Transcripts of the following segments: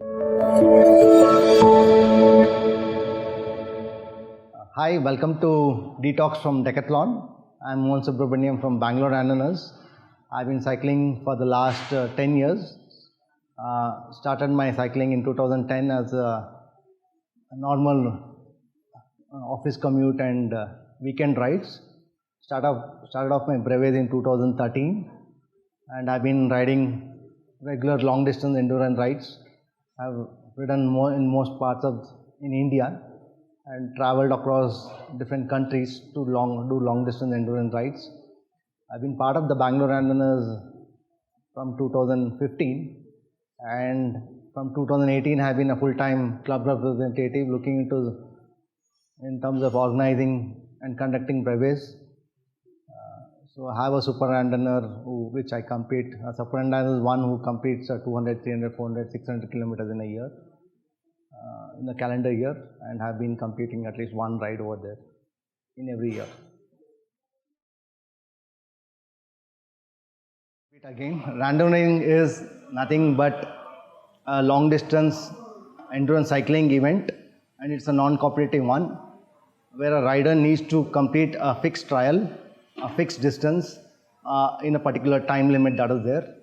Hi, welcome to Detox from Decathlon. I'm Mohan Subramaniam from Bangalore Randomizer. I've been cycling for the last 10 years. Started my cycling in 2010 as a normal office commute and weekend rides. Started off my brevet in 2013, and I've been riding regular long distance endurance rides. I've ridden in most parts of in India and traveled across different countries to do long distance endurance rides. I've been part of the Bangalore Randomizer from 2015, and from 2018 I've been a full-time club representative looking into in terms of organizing and conducting brevets. So I have a super randomer which I compete. A super randomer is one who competes 200, 300, 400, 600 kilometers in a year, in a calendar year, and have been competing at least one ride over there in every year. Again, randomering is nothing but a long distance endurance cycling event, and it's a non-competitive one where a rider needs to complete a fixed trial, a fixed distance in a particular time limit that is there.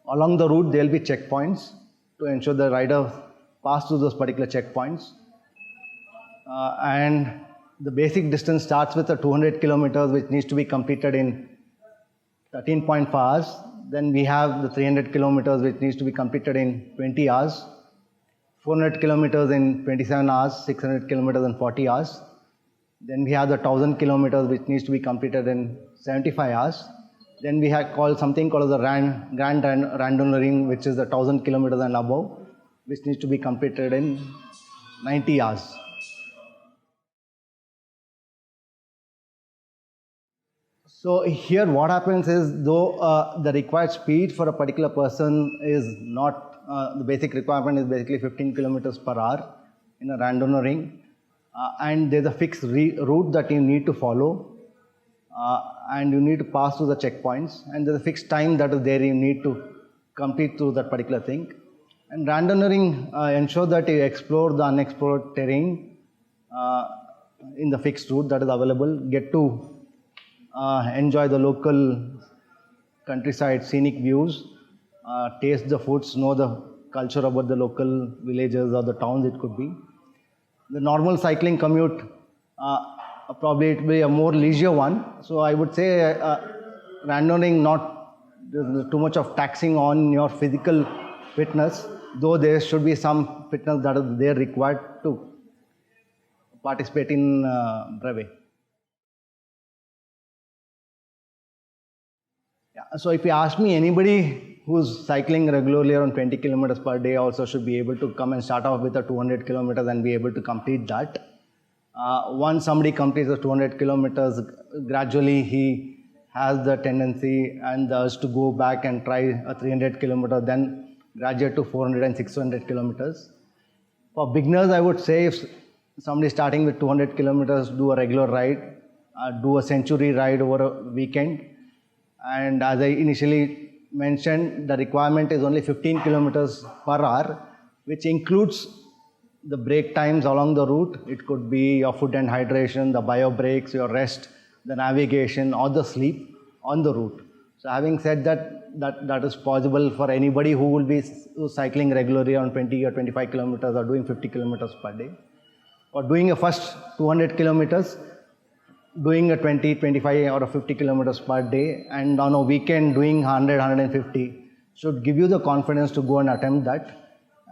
Along the route there will be checkpoints to ensure the rider pass through those particular checkpoints, and the basic distance starts with a 200 kilometers which needs to be completed in 13.5 hours. Then we have the 300 kilometers which needs to be completed in 20 hours, 400 kilometers in 27 hours, 600 kilometers in 40 hours. Then we have the 1000 kilometers which needs to be completed in 75 hours. Then we have something called the Grand Randomiering, which is the 1000 kilometers and above, which needs to be completed in 90 hours. So here what happens is, though the required speed for a particular person is not, the basic requirement is basically 15 kilometers per hour in a randomiering, and there's a fixed route that you need to follow, and you need to pass through the checkpoints, and there's a fixed time that is there you need to complete through that particular thing. And randomiering ensures that you explore the unexplored terrain in the fixed route that is available, get to enjoy the local countryside scenic views, taste the foods, know the culture about the local villages or the towns it could be. The normal cycling commute, probably it will be a more leisure one. So I would say randomiering not too much of taxing on your physical fitness, though there should be some fitness that is there required to participate in brevet. Yeah, so if you ask me, anybody who's cycling regularly around 20 kilometers per day also should be able to come and start off with a 200 kilometers and be able to complete that. Once somebody completes the 200 kilometers, gradually he has the tendency and the urge to go back and try a 300 kilometers, then graduate to 400 and 600 kilometers. For beginners, I would say if somebody starting with 200 kilometers, do a regular ride, do a century ride over a weekend. And as I initially mentioned, the requirement is only 15 kilometers per hour, which includes the break times along the route. It could be your food and hydration, the bio breaks, your rest, the navigation, or the sleep on the route. So having said that is possible for anybody who will be cycling regularly on 20 or 25 kilometers or doing 50 kilometers per day. For doing a first 200 kilometers, doing a 20, 25 or 50 kilometers per day, and on a weekend doing 100, 150 should give you the confidence to go and attempt that.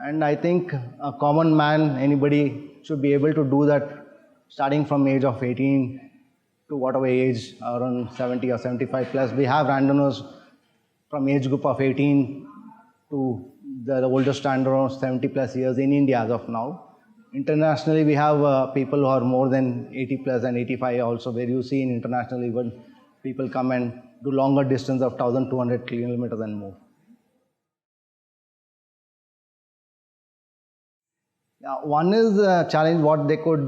And I think a common man, anybody should be able to do that starting from age of 18 to whatever age, around 70 or 75 plus. We have randomers from age group of 18 to the oldest standard of 70 plus years in India as of now. Internationally, we have people who are more than 80 plus and 85 also, where you see in international even people come and do longer distance of 1,200 kilometers and more. Yeah, one is challenge what they could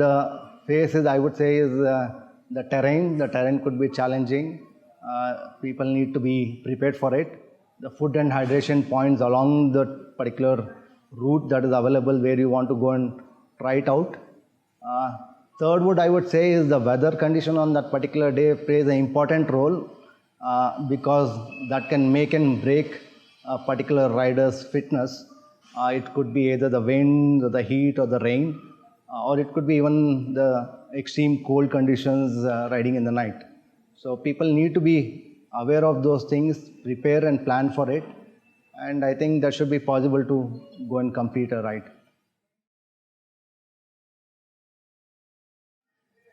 face is, I would say, is the terrain. The terrain could be challenging. People need to be prepared for it. the food and hydration points along the particular route that is available where you want to go and try it out. Third, what I would say is the weather condition on that particular day plays an important role because that can make and break a particular rider's fitness. It could be either the wind, or the heat, or the rain, or it could be even the extreme cold conditions riding in the night. So people need to be aware of those things, prepare and plan for it, and I think that should be possible to go and complete a ride.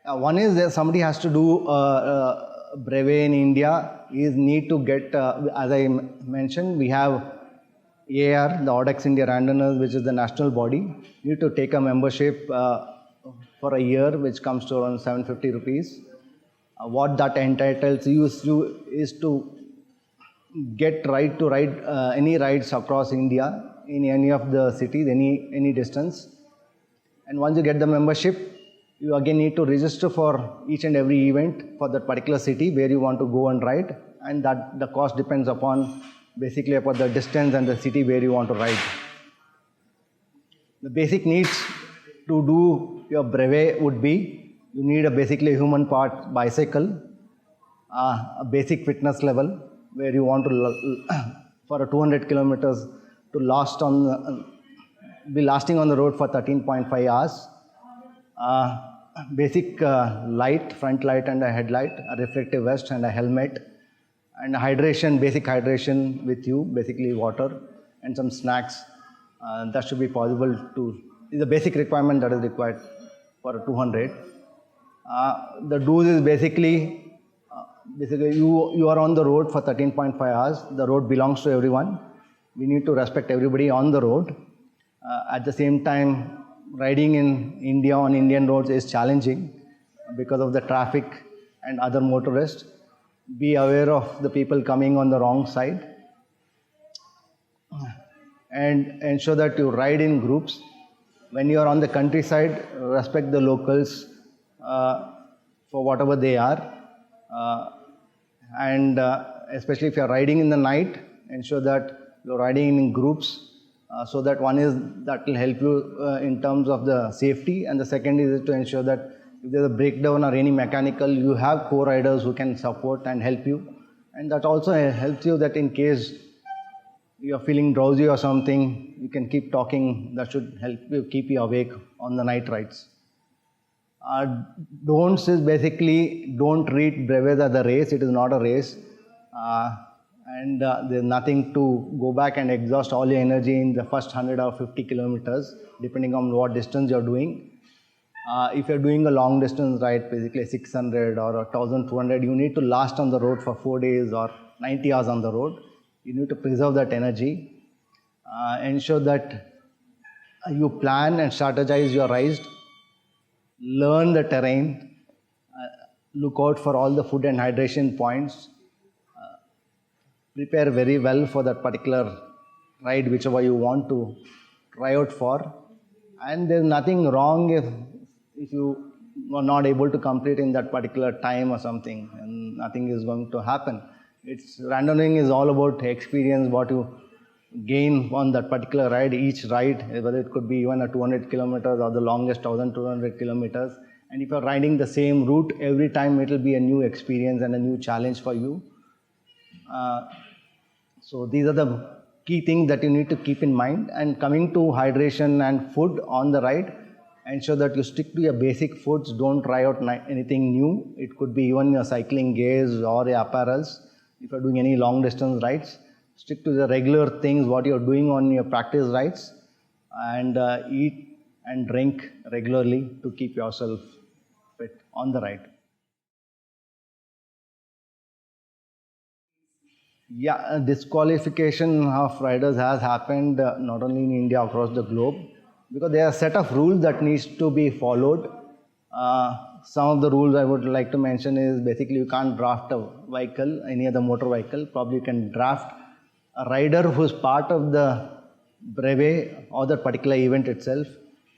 One is that somebody has to do brevet in India. Is need to get, as I mentioned, we have AR, the Audax India Randomers, which is the national body. You need to take a membership for a year, which comes to around 750 rupees. What that entitles you is to get right to ride any rides across India in any of the cities, any distance. And once you get the membership, you again need to register for each and every event for that particular city where you want to go and ride, and that the cost depends upon basically upon the distance and the city where you want to ride. The basic needs to do your brevet would be you need a basically human part bicycle, a basic fitness level where you want to for a 200 kilometers to be lasting on the road for 13.5 hours. Basic light, front light and a headlight, a reflective vest and a helmet, and hydration, basic hydration with you, basically water and some snacks. That should be possible is a basic requirement that is required for a 200. The do's is basically you are on the road for 13.5 hours. The road belongs to everyone. We need to respect everybody on the road. At the same time, riding in India on Indian roads is challenging because of the traffic and other motorists. Be aware of the people coming on the wrong side and ensure that you ride in groups. When you are on the countryside, respect the locals for whatever they are, and especially if you are riding in the night, ensure that you are riding in groups. So that one is that will help you in terms of the safety, and the second is to ensure that if there's a breakdown or any mechanical, you have co-riders who can support and help you, and that also helps you that in case you're feeling drowsy or something, you can keep talking. That should help you keep you awake on the night rides. Don'ts is basically don't treat brevet as a race. It is not a race. And there's nothing to go back and exhaust all your energy in the first 100 or 50 kilometers, depending on what distance you're doing. If you're doing a long distance ride, basically 600 or 1200, you need to last on the road for 4 days or 90 hours on the road. You need to preserve that energy. Ensure that you plan and strategize your rides. Learn the terrain. Look out for all the food and hydration points. Prepare very well for that particular ride, whichever you want to try out for. And there's nothing wrong if you are not able to complete in that particular time or something, and nothing is going to happen. Randoming is all about experience, what you gain on that particular ride, each ride, whether it could be even a 200 kilometers or the longest 1200 kilometers. And if you're riding the same route every time, it will be a new experience and a new challenge for you. So these are the key things that you need to keep in mind. And coming to hydration and food on the ride, ensure that you stick to your basic foods. Don't try out anything new. It could be even your cycling gears or your apparels. If you're doing any long distance rides, stick to the regular things what you're doing on your practice rides, and eat and drink regularly to keep yourself fit on the ride. Yeah, disqualification of riders has happened not only in India, across the globe, because there are a set of rules that needs to be followed. Some of the rules I would like to mention is basically you can't draft a vehicle, any other motor vehicle. Probably you can draft a rider who's part of the brevet or the particular event itself.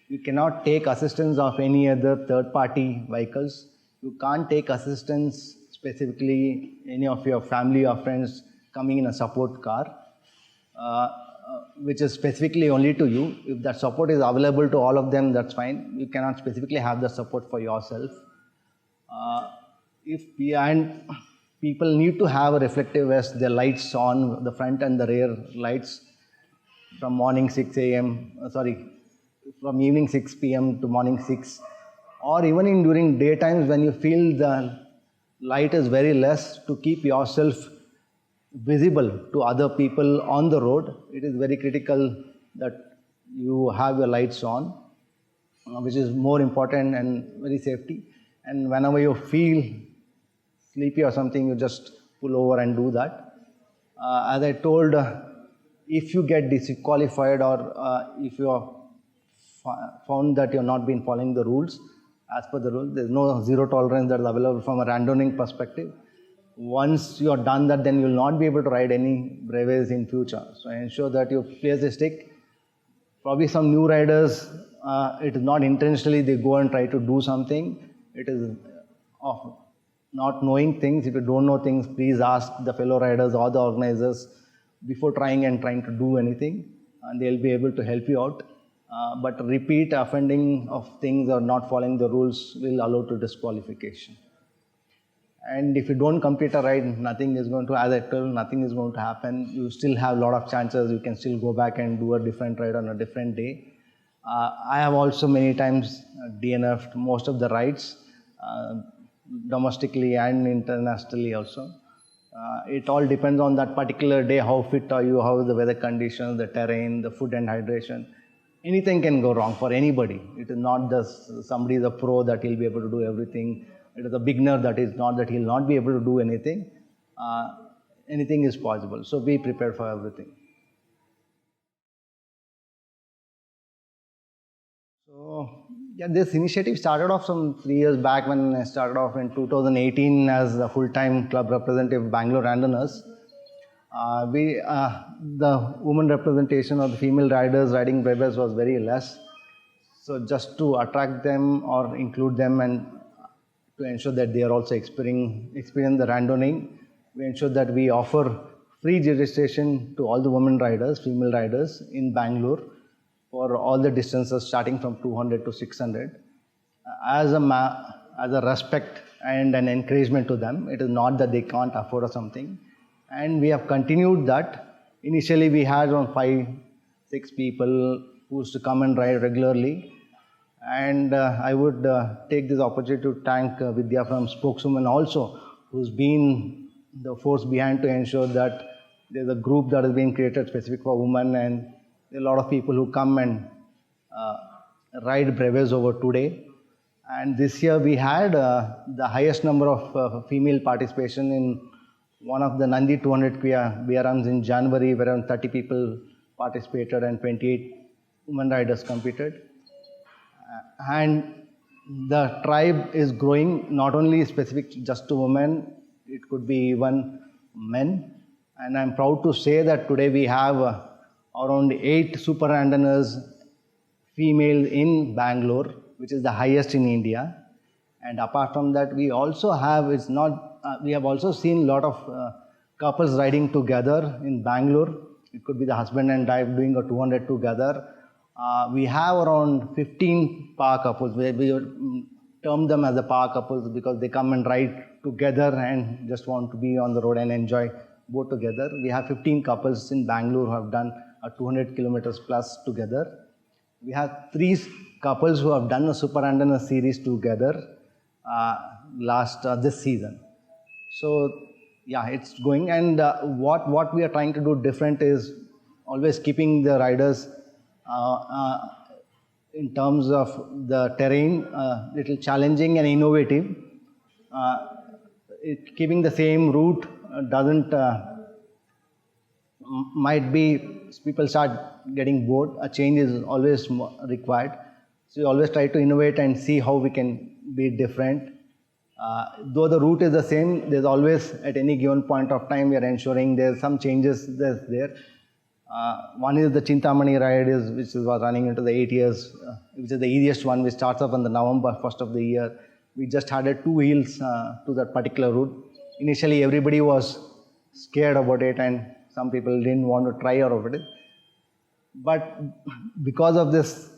You cannot take assistance of any other third-party vehicles. You can't take assistance specifically any of your family or friends coming in a support car, which is specifically only to you. If that support is available to all of them, that's fine. You cannot specifically have the support for yourself. And people need to have a reflective vest, the lights on, the front and the rear lights from morning 6 a.m., from evening 6 p.m. to morning 6, or even in during daytimes when you feel the light is very less, to keep yourself visible to other people on the road. It is very critical that you have your lights on, which is more important and very safety. And whenever you feel sleepy or something, you just pull over and do that. As I told, if you get disqualified or if you are found that you have not been following the rules, as per the rules, there is no zero tolerance that is available from a randoning perspective. Once you are done that, then you will not be able to ride any breves in future. So ensure that you place a stick. Probably some new riders, it is not intentionally they go and try to do something. It is of not knowing things. If you don't know things, please ask the fellow riders or the organizers before trying to do anything, and they'll be able to help you out. But repeat offending of things or not following the rules will allow to disqualification. And if you don't complete a ride, nothing is going to, as I told, nothing is going to happen. You still have a lot of chances. You can still go back and do a different ride on a different day. I have also many times DNF'd most of the rides, domestically and internationally also. It all depends on that particular day, how fit are you, how is the weather conditions, the terrain, the food and hydration. Anything can go wrong for anybody. It is not just somebody is a pro that he'll be able to do everything. It is a beginner that is not that he'll not be able to do anything. Anything is possible. So be prepared for everything. So yeah, this initiative started off some 3 years back when I started off in 2018 as a full-time club representative of Bangalore Randomers. The women representation of the female riders riding breves was very less. So just to attract them or include them and to ensure that they are also experience the randoning, we ensure that we offer free registration to all the women riders, female riders in Bangalore for all the distances starting from 200 to 600 as a respect and an encouragement to them. It is not that they can't afford or something. And we have continued that. Initially we had around 5-6 people who used to come and ride regularly. And I would take this opportunity to thank Vidya from Spokeswoman also, who's been the force behind to ensure that there's a group that has been created specific for women, and there are a lot of people who come and ride breves over today. And this year we had the highest number of female participation in one of the Nandi 200 BRMs in January, where around 30 people participated and 28 women riders competed. And the tribe is growing, not only specific just to women, it could be even men. And I'm proud to say that today we have around 8 super randomers female in Bangalore, which is the highest in India. And apart from that, we also have, we have also seen a lot of couples riding together in Bangalore. It could be the husband and wife doing a 200 together. We have around 15 power couples. We term them as the power couples because they come and ride together and just want to be on the road and enjoy both together. We have 15 couples in Bangalore who have done a 200 kilometers plus together. We have 3 couples who have done a Super Randoner series together this season. So yeah, it's going. And what we are trying to do different is always keeping the riders in terms of the terrain, little challenging and innovative. Keeping the same route might be, people start getting bored. A change is always required. So we always try to innovate and see how we can be different. Though the route is the same, there's always, at any given point of time, we are ensuring there's some changes there. One is the Chintamani ride, which was running into the 8 years, which is the easiest one, which starts off on the November 1st of the year. We just added 2 wheels to that particular route. Initially, everybody was scared about it, and some people didn't want to try out of it. But because of this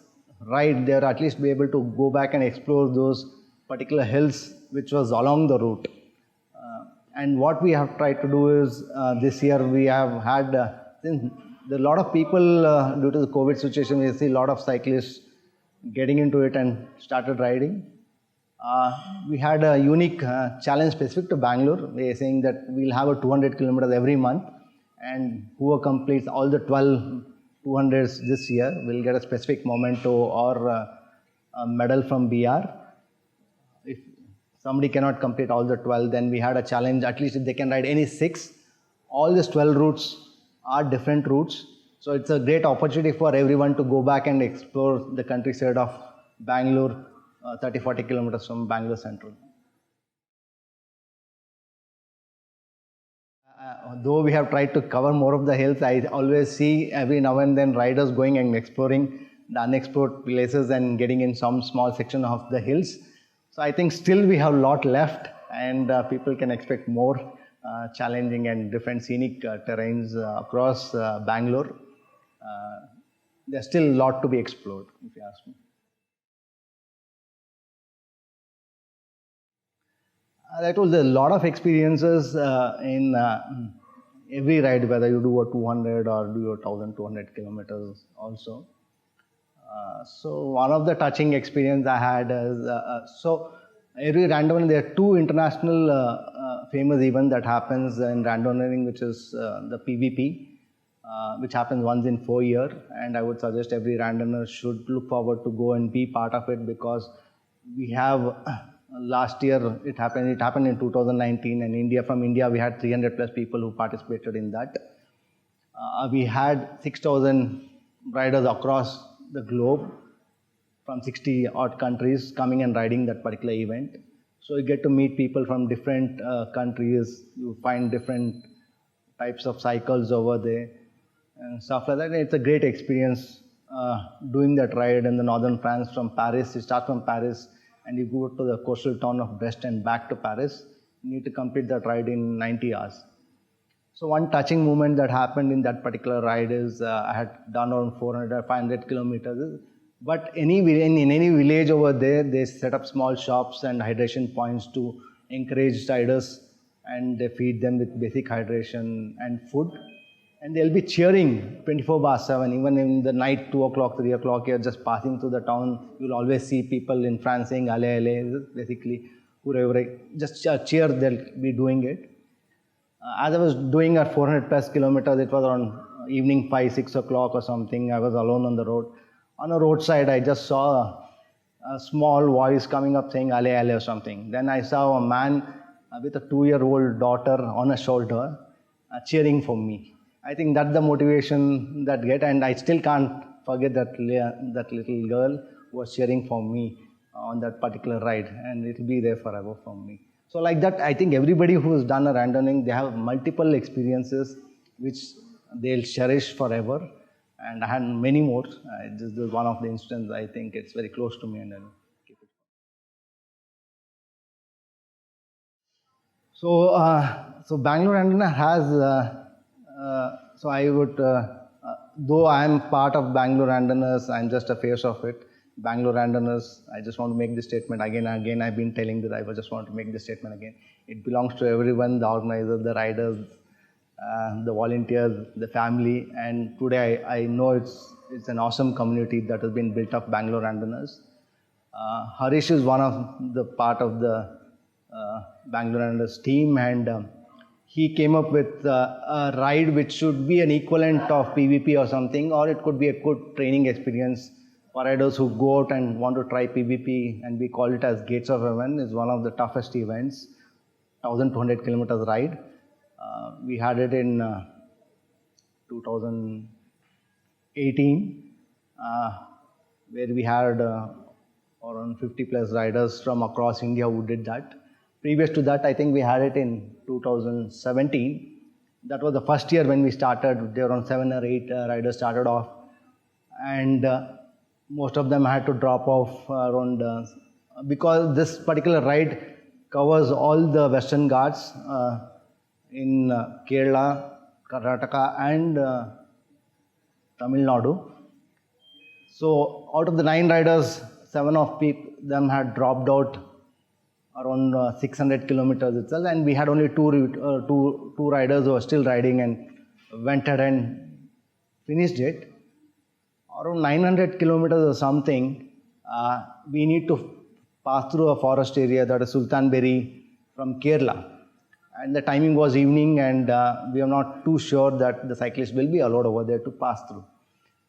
ride, they are at least be able to go back and explore those particular hills which was along the route. And what we have tried to do is this year we have had, since there are a lot of people due to the COVID situation, we see a lot of cyclists getting into it and started riding. We had a unique challenge specific to Bangalore. We are saying that we'll have a 200 kilometers every month, and whoever completes all the 12 200s this year will get a specific memento or a medal from BR. If somebody cannot complete all the 12, then we had a challenge, at least if they can ride any 6. All these 12 routes are different routes. So it's a great opportunity for everyone to go back and explore the countryside of Bangalore, 30-40 kilometers from Bangalore Central. Though we have tried to cover more of the hills, I always see every now and then riders going and exploring the unexplored places and getting in some small section of the hills. So I think still we have a lot left, and people can expect more challenging and different scenic terrains across Bangalore. There's still a lot to be explored, if you ask me. I told there are a lot of experiences in every ride, whether you do a 200 or do a 1200 kilometers also. So one of the touching experience I had is, so every random, there are 2 international famous events that happens in randonnering, which is the PVP, which happens once in 4 years, and I would suggest every randomer should look forward to go and be part of it, because we have last year it happened in 2019, and from India we had 300 plus people who participated in that. We had 6,000 riders across the globe from 60 odd countries coming and riding that particular event. So you get to meet people from different countries, you find different types of cycles over there and stuff like that. And it's a great experience doing that ride in the northern France from Paris. You start from Paris and you go to the coastal town of Brest and back to Paris. You need to complete that ride in 90 hours. So one touching moment that happened in that particular ride is I had done around 400 or 500 kilometers. But in any village over there, they set up small shops and hydration points to encourage riders, and they feed them with basic hydration and food. And they'll be cheering 24/7, even in the night, 2 o'clock, 3 o'clock, you're just passing through the town. You'll always see people in France saying, "Allez, allez," basically, whoever, just cheer, they'll be doing it. As I was doing our 400 plus kilometers, it was around evening 5, 6 o'clock or something. I was alone on the road. On a roadside, I just saw a small voice coming up saying, "Allez, allez," or something. Then I saw a man with a 2-year-old daughter on a shoulder cheering for me. I think that's the motivation that get, and I still can't forget that little girl was cheering for me on that particular ride, and it'll be there forever for me. So like that, I think everybody who's done a randoning, they have multiple experiences which they'll cherish forever, and I had many more. This is one of the instances. I think it's very close to me, and I'll keep it. So Bangalore Randoner has. So I would, though I am part of Bangalore Randomers, I'm just a face of it. Bangalore Randomers, I just want to make this statement again and again. I've been telling that I just want to make this statement again. It belongs to everyone, the organizers, the riders, the volunteers, the family. And today I know it's an awesome community that has been built up, Bangalore Randomers. Harish is one of the part of the Bangalore Randomers team, and he came up with a ride which should be an equivalent of PVP or something, or it could be a good training experience for riders who go out and want to try PVP, and we call it as Gates of Heaven. It's one of the toughest events, 1,200 kilometers ride. We had it in 2018, where we had around 50 plus riders from across India who did that. Previous to that, I think we had it in 2017. That was the first year when we started. There were around 7 or 8 riders started off, and most of them had to drop off around because this particular ride covers all the Western Ghats in Kerala, Karnataka and Tamil Nadu. So out of the 9 riders, 7 of them had dropped out around 600 kilometers itself, and we had only two riders who were still riding and went ahead and finished it. Around 900 kilometers or something, we need to pass through a forest area, that is Sultanberry from Kerala. And the timing was evening, and we are not too sure that the cyclists will be allowed over there to pass through.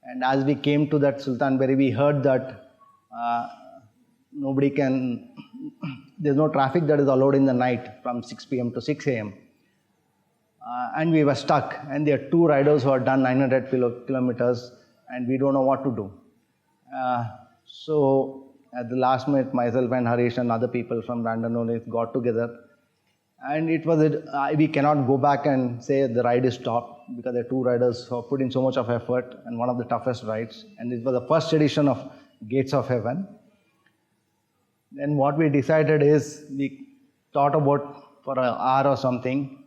And as we came to that Sultanberry, we heard that there's no traffic that is allowed in the night from 6 p.m. to 6 a.m. And we were stuck, and there are 2 riders who have done 900 kilometers, and we don't know what to do. So at the last minute, myself and Harish and other people from Random got together, and we cannot go back and say the ride is stopped, because there are 2 riders who have put in so much of effort, and one of the toughest rides, and it was the first edition of Gates of Heaven. Then what we decided is, we thought about for an hour or something,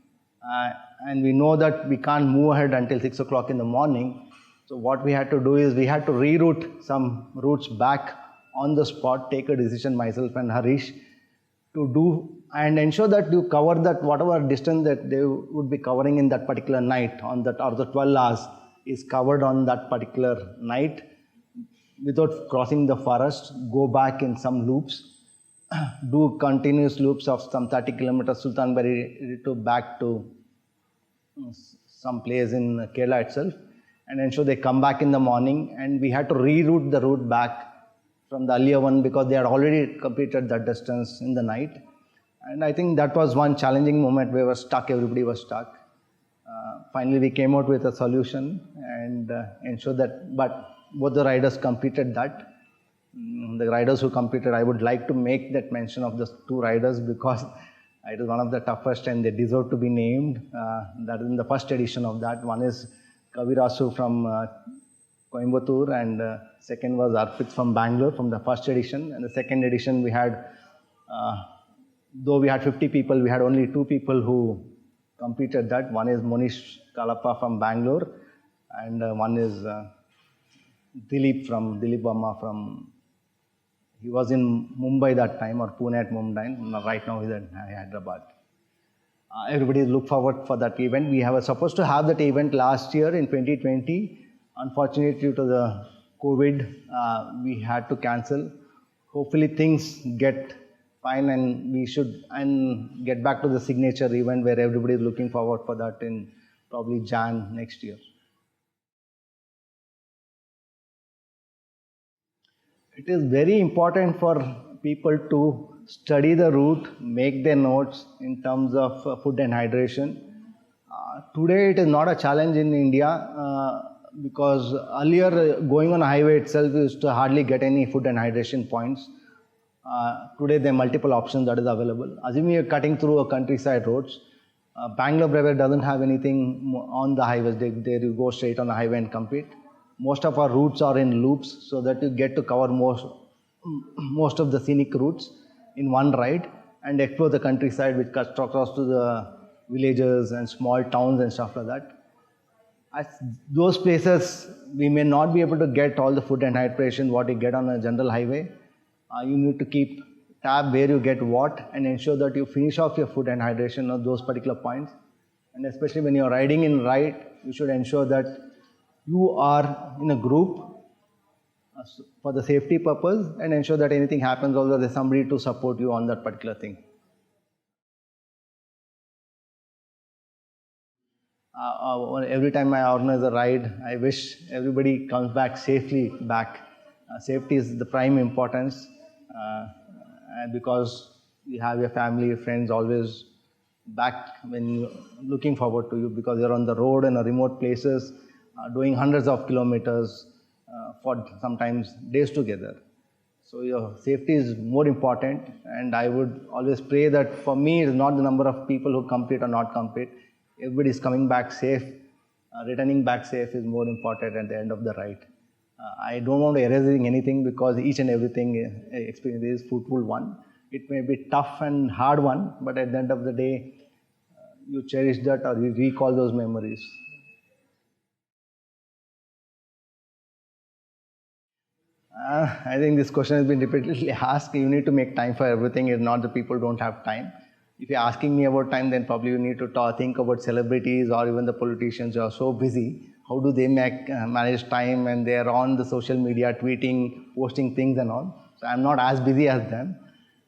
and we know that we can't move ahead until 6 o'clock in the morning. So what we had to do is, we had to reroute some routes back on the spot, take a decision, myself and Harish, to do and ensure that you cover that whatever distance that they would be covering in that particular night, on that, or the 12 hours is covered on that particular night, without crossing the forest, go back in some loops, do continuous loops of some 30 kilometers, Sultanberry to back to some place in Kerala itself, and ensure they come back in the morning. And we had to reroute the route back from the earlier one, because they had already completed that distance in the night. And I think that was one challenging moment. We were stuck, everybody was stuck. Finally, we came out with a solution and ensured that, but both the riders completed that. The riders who completed, I would like to make that mention of the 2 riders, because it is one of the toughest and they deserve to be named. That is in the first edition of that. One is Kavirasu from Coimbatore, and second was Arpit from Bangalore from the first edition. And the second edition we had, though we had 50 people, we had only 2 people who completed that. One is Monish Kalappa from Bangalore, and one is Dilip Verma from, he was in Mumbai that time, or Pune at Mumbai. Right now he's at Hyderabad. Everybody look forward for that event. We were supposed to have that event last year in 2020. Unfortunately, due to the COVID, we had to cancel. Hopefully things get fine, and we should get back to the signature event where everybody is looking forward for that in probably Jan next year. It is very important for people to study the route, make their notes in terms of food and hydration. Today it is not a challenge in India, because earlier going on a highway itself used to hardly get any food and hydration points. Today there are multiple options that is available. Assuming you're cutting through a countryside roads, Bangalore Brewer doesn't have anything on the highways. They go straight on the highway and compete. Most of our routes are in loops, so that you get to cover most of the scenic routes in one ride and explore the countryside, which cuts across to the villages and small towns and stuff like that. At those places, we may not be able to get all the food and hydration what you get on a general highway. You need to keep tab where you get what, and ensure that you finish off your food and hydration at those particular points. And especially when you're riding in ride, you should ensure that you are in a group for the safety purpose, and ensure that anything happens, also there's somebody to support you on that particular thing. Every time I organize a ride, I wish everybody comes back safely back. Safety is the prime importance, because you have your family, your friends always back when you're looking forward to you, because you're on the road in remote places, doing hundreds of kilometers for sometimes days together. So your safety is more important, and I would always pray that for me, it's not the number of people who complete or not complete. Everybody is coming back safe. Returning back safe is more important at the end of the ride. I don't want to erase anything, because each and everything experience is fruitful one. It may be tough and hard one, but at the end of the day, you cherish that or you recall those memories? I think this question has been repeatedly asked. You need to make time for everything. It's not that people don't have time. If you're asking me about time, then probably you need to think about celebrities or even the politicians who are so busy. How do they manage time, and they're on the social media, tweeting, posting things and all. So I'm not as busy as them.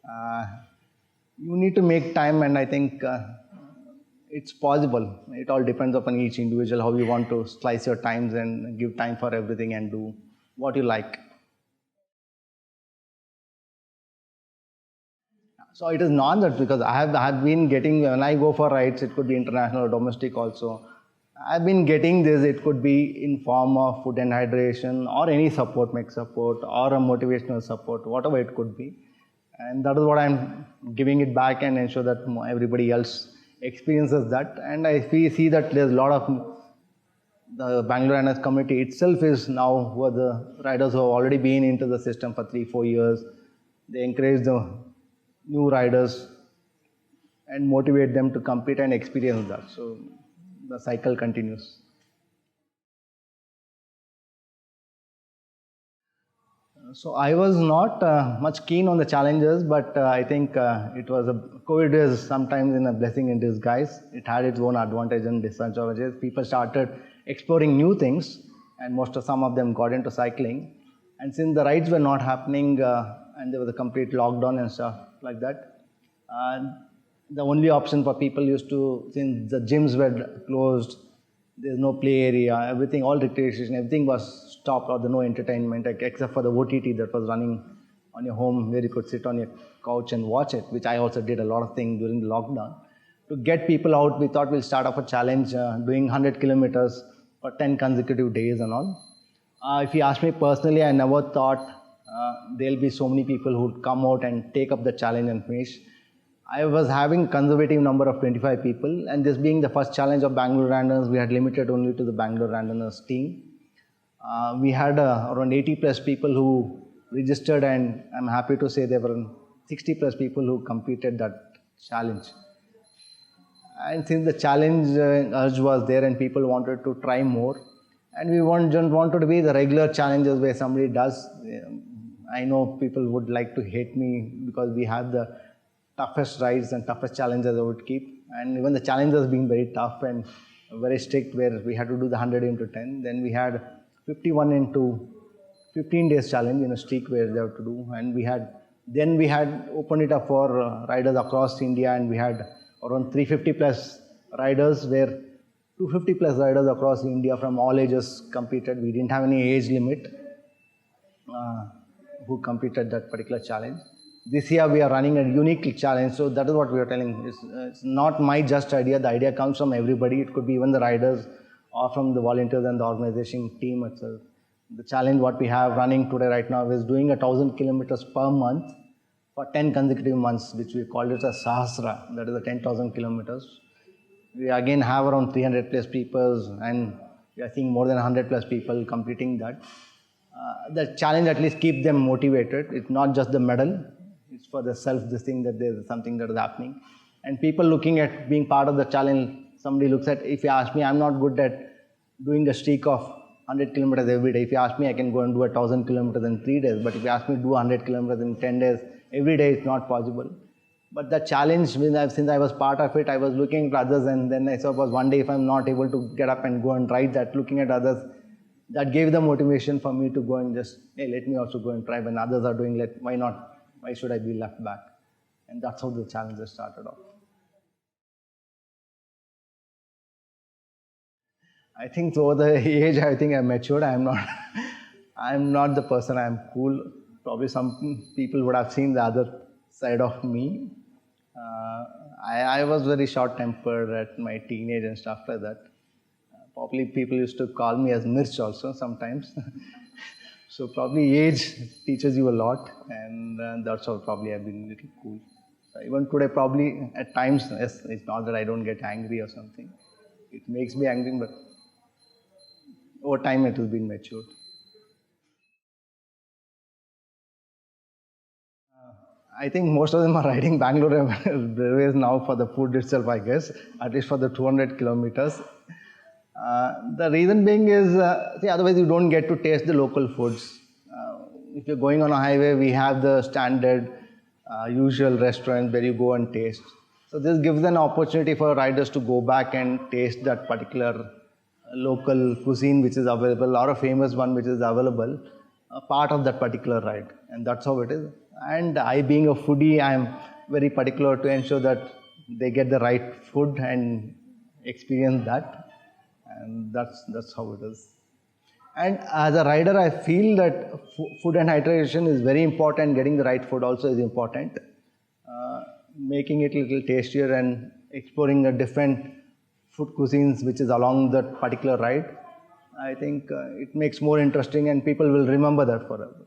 Uh, you need to make time, and I think it's possible. It all depends upon each individual, how you want to slice your times and give time for everything and do what you like. So it is not that, because I have been getting, when I go for rides, it could be international or domestic also. I've been getting this, it could be in form of food and hydration or any support, make support or a motivational support, whatever it could be. And that is what I'm giving it back and ensure that everybody else experiences that. And I see that there's a lot of the Bangalore Runners community itself is now who are the riders who have already been into the system for 3-4 years. They encourage the new riders and motivate them to compete and experience that. So the cycle continues. So I was not much keen on the challenges, but I think it was COVID is sometimes in a blessing in disguise. It had its own advantage and disadvantages. People started exploring new things, and some of them got into cycling. And since the rides were not happening, and there was a complete lockdown and stuff like that, the only option for people used to, since the gyms were closed, there's no play area, everything, all recreation, everything was stopped, or the no entertainment except for the OTT that was running on your home, where you could sit on your couch and watch it, which I also did a lot of things during the lockdown. To get people out, we thought we'll start off a challenge doing 100 kilometers for 10 consecutive days and all. If you ask me personally, I never thought there'll be so many people who would come out and take up the challenge and finish. I was having conservative number of 25 people, and this being the first challenge of Bangalore Randomers, we had limited only to the Bangalore Randomers team. We had around 80 plus people who registered, and I'm happy to say there were 60 plus people who completed that challenge. And since the challenge urge was there and people wanted to try more, and we don't want to be the regular challenges where somebody does. I know people would like to hate me because we have the toughest rides and toughest challenges I would keep, and even the challenges being very tough and very strict, where we had to do the 100 into 10. Then we had 51 into 15 days challenge in a streak where they have to do, and we had opened it up for riders across India, and we had around 350 plus riders, where 250 plus riders across India from all ages competed. We didn't have any age limit who competed that particular challenge. This year we are running a unique challenge, so that is what we are telling. It's not my just idea. The idea comes from everybody. It could be even the riders or from the volunteers and the organization team itself. The challenge what we have running today right now is doing 1,000 kilometers per month for 10 consecutive months, which we called it a Sahasra, that is the 10,000 kilometers. We again have around 300 plus people, and we are seeing more than 100 plus people completing that. The challenge at least keep them motivated. It's not just the medal. It's for the self, this thing that there's something that is happening. And people looking at being part of the challenge, somebody looks at, if you ask me, I'm not good at doing a streak of 100 kilometers every day. If you ask me, I can go and do 1,000 kilometers in 3 days. But if you ask me to do 100 kilometers in 10 days, every day it's not possible. But the challenge, since I was part of it, I was looking at others, and then I suppose one day if I'm not able to get up and go and ride that, looking at others, that gave the motivation for me to go and just, hey, let me also go and try. When others are doing, why not? Why should I be left back? And that's how the challenges started off. I think over the age, I think I'm matured. I'm not the person. I'm cool. Probably some people would have seen the other side of me. I was very short-tempered at my teenage and stuff like that. Probably people used to call me as Mirch also sometimes. So probably age teaches you a lot, and that's how probably I've been a little cool. So even today, probably at times, it's not that I don't get angry or something. It makes me angry, but over time it has been matured. I think most of them are riding Bangalore Railways now for the food itself, I guess, at least for the 200 kilometers. The reason being is, see, otherwise you don't get to taste the local foods. If you're going on a highway, we have the standard, usual restaurants where you go and taste. So this gives an opportunity for riders to go back and taste that particular local cuisine which is available, or a famous one which is available, a part of that particular ride. And that's how it is. And I, being a foodie, I'm very particular to ensure that they get the right food and experience that. And that's how it is. And as a rider, I feel that food and hydration is very important. Getting the right food also is important. Making it a little tastier and exploring the different food cuisines which is along that particular ride, I think it makes more interesting and people will remember that forever.